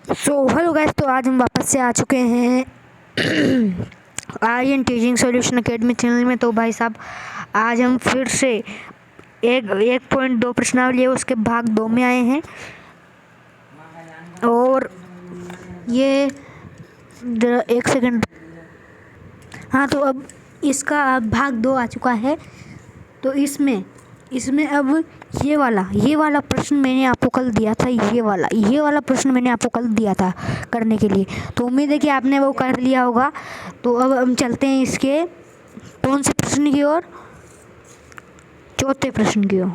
Hello guys, तो आज हम वापस से आ चुके हैं Aryan teaching solution academy channel में। तो भाई साहब, आज हम फिर से 1.2 प्रश्नावली है उसके भाग 2 में आए हैं। और ये एक सेकंड, हाँ, तो अब इसका भाग 2 आ चुका है। तो इसमें अब ये वाला प्रश्न मैंने आपको कल दिया था। ये वाला प्रश्न मैंने आपको कल दिया था करने के लिए। तो उम्मीद है कि आपने वो कर लिया होगा। तो अब हम चलते हैं इसके कौन से प्रश्न की ओर? चौथे प्रश्न की ओर।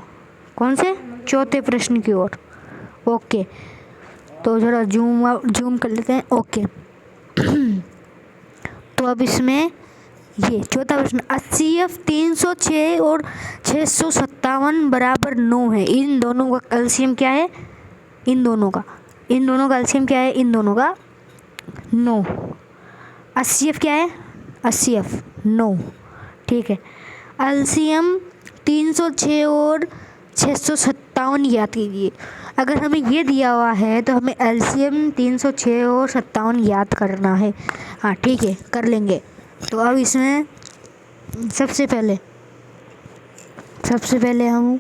कौन से? चौथे प्रश्न की ओर। ओके, तो जरा जूम कर लेते हैं। ओके तो अब इसमें ये चौथा प्रश्न, 80F 306 और 657 बराबर 9 है। इन दोनों का एलसीएम क्या है? इन दोनों का एलसीएम क्या है? इन दोनों का 9। 80F क्या है? 80F 9। ठीक है, एलसीएम 306 और 657 याद कीजिए। अगर हमें ये दिया हुआ है तो हमें एलसीएम 306 और 57 याद करना है। हाँ ठीक है, कर लेंगे। तो अब इसमें सबसे पहले हम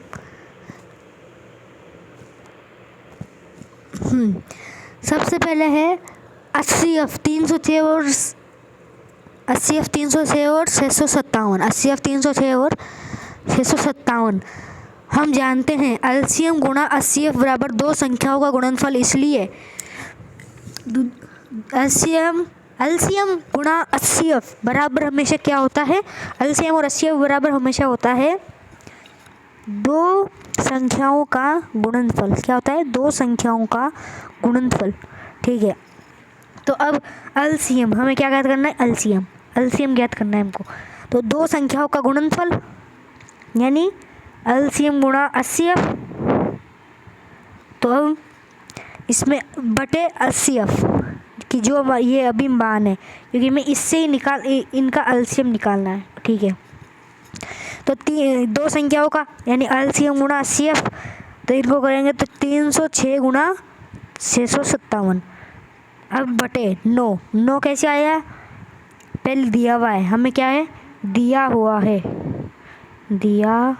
सबसे पहले है 80F 306 और 657। 80F 306 और 657 हम जानते हैं एलसीएम गुणा 80F बराबर दो संख्याओं का गुणनफल। इसलिए एलसीएम गुणा 80F बराबर हमेशा क्या होता है? एलसीएम और 80F बराबर हमेशा होता है दो संख्याओं का गुणनफल। क्या होता है? दो संख्याओं का गुणनफल। ठीक है, तो अब एलसीएम हमें क्या ज्ञात करना है? एलसीएम ज्ञात करना है हमको। तो दो संख्याओं का गुणनफल यानी एलसीएम गुणा 80F। तो अब इसमें बटे 80F कि जो ये अभी मान है, क्योंकि मैं इससे ही इनका एलसीएम निकालना है। ठीक है, तो दो संख्याओं का यानी एलसीएम गुणा 80F, तो इनको करेंगे तो 306 गुणा 657। अब बटे 9 कैसे आया? पहले दिया हुआ है, हमें क्या है? दिया हुआ है, दिया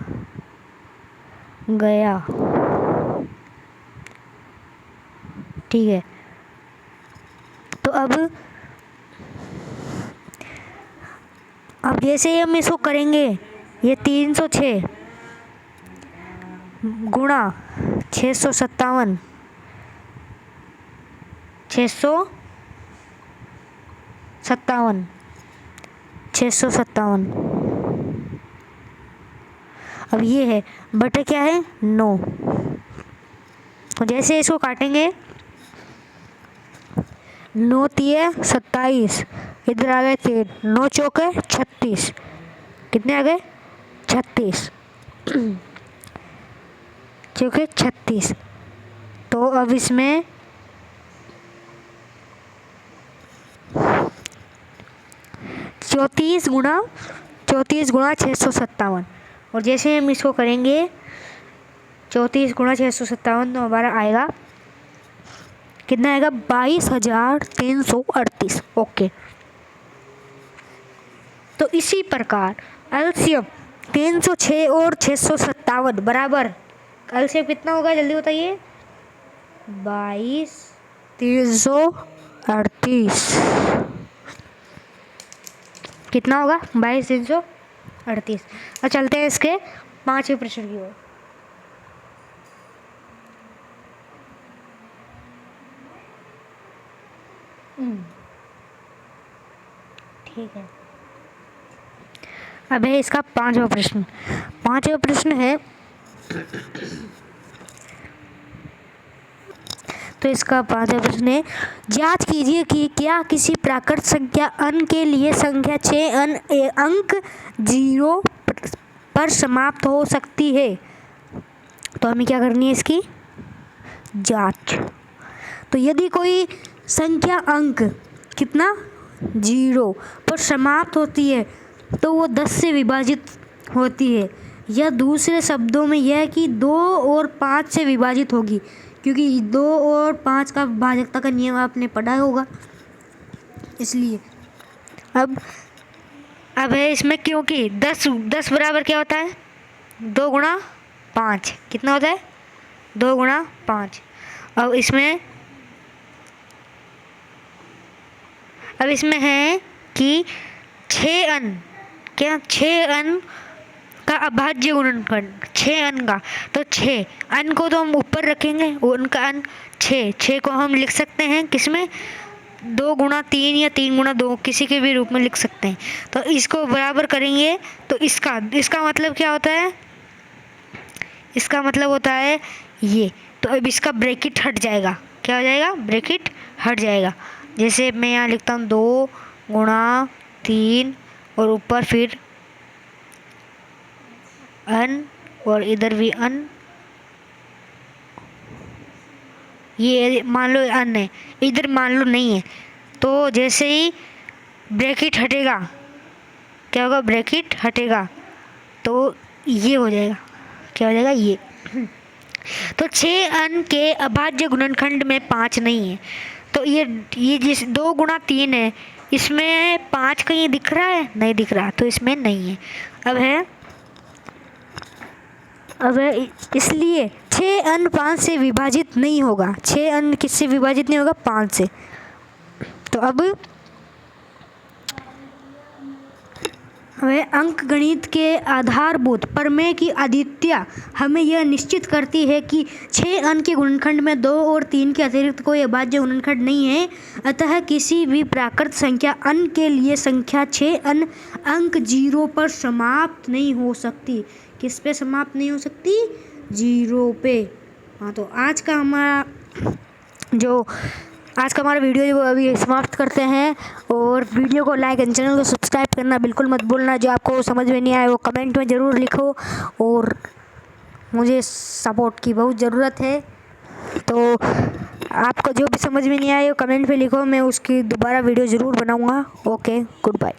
गया। ठीक है, तो अब जैसे ही हम इसको करेंगे, ये 306 गुणा 657 657 अब ये है बटे क्या है? 9। तो जैसे इसको काटेंगे, 9 तिये 27, इधर आ गए 3, 9 चौके 36। कितने आ गए? 36 चौके 36। तो अब इसमें 34 गुणा 657। और जैसे हम इसको करेंगे 34 गुणा 657, तो हमारा आएगा कितना आएगा? 22,338। ओके, तो इसी प्रकार एलसीएम 306 और 657 बराबर एलसीएम कितना होगा? जल्दी बताइए। 22,338 कितना होगा? 22,338। अब चलते हैं इसके 5वें प्रश्न की ओर। ठीक है, अब है इसका 5वां प्रश्न। 5वां प्रश्न है, तो इसका 5वां प्रश्न है, जांच कीजिए कि क्या किसी प्राकृत संख्या n के लिए संख्या 6 अंक 0 पर समाप्त हो सकती है। तो हमें क्या करनी है? इसकी जांच। तो यदि कोई संख्या अंक कितना 0 पर समाप्त होती है तो वो 10 से विभाजित होती है, या दूसरे शब्दों में यह कि 2 और 5 से विभाजित होगी। क्योंकि 2 और 5 का भाजकता का नियम आपने पढ़ा होगा, इसलिए। अब है इसमें, क्योंकि 10 बराबर क्या होता है, 2 गुणा 5 कितना होता है, 2 गुणा 5। अब इसमें है कि 6 अंक, क्या 6 अंक का अभाज्य गुणनखंड, 6 अंक का, तो 6 अंक को तो हम ऊपर रखेंगे, उनका अंक 6 को हम लिख सकते हैं किसमें, 2 गुणा 3 या 3 गुणा 2, किसी के भी रूप में लिख सकते हैं। तो इसको बराबर करेंगे तो इसका मतलब क्या होता है, इसका मतलब होता है ये। तो अब इसका ब्रैकेट हट जाएगा, क्या हो जाएगा, ब्रैकेट हट जाएगा। जैसे मैं यहाँ लिखता हूँ 2 गुणा 3 और ऊपर फिर अन और इधर भी अन, ये मान लो अन है, इधर मान लो नहीं है। तो जैसे ही ब्रैकेट हटेगा, क्या होगा, ब्रैकेट हटेगा तो ये हो जाएगा, क्या हो जाएगा, ये। तो 6 अंक के अभाज्य गुणनखंड में 5 नहीं है। तो ये जिस 2 गुणा 3 है, इसमें 5 कहीं दिख रहा है, नहीं दिख रहा, तो इसमें नहीं है। अब है इसलिए 6 अंक 5 से विभाजित नहीं होगा। 6 अंक किससे विभाजित नहीं होगा, 5 से। तो अब वह अंक गणित के आधारभूत प्रमेय की अद्वितीयता हमें यह निश्चित करती है कि 6 अंक के गुणनखंड में 2 और 3 के अतिरिक्त कोई अभाज्य गुणनखंड नहीं है। अतः किसी भी प्राकृत संख्या अंक के लिए संख्या 6 अंक 0 पर समाप्त नहीं हो सकती। किस पे समाप्त नहीं हो सकती, 0 पे। हाँ, तो आज का हमारा वीडियो जो अभी समाप्त करते हैं। और वीडियो को लाइक एंड चैनल को सब्सक्राइब करना बिल्कुल मत भूलना। जो आपको समझ में नहीं आए वो कमेंट में ज़रूर लिखो, और मुझे सपोर्ट की बहुत ज़रूरत है। तो आपको जो भी समझ में नहीं आए वो कमेंट पे लिखो, मैं उसकी दोबारा वीडियो ज़रूर बनाऊँगा। Okay, good bye.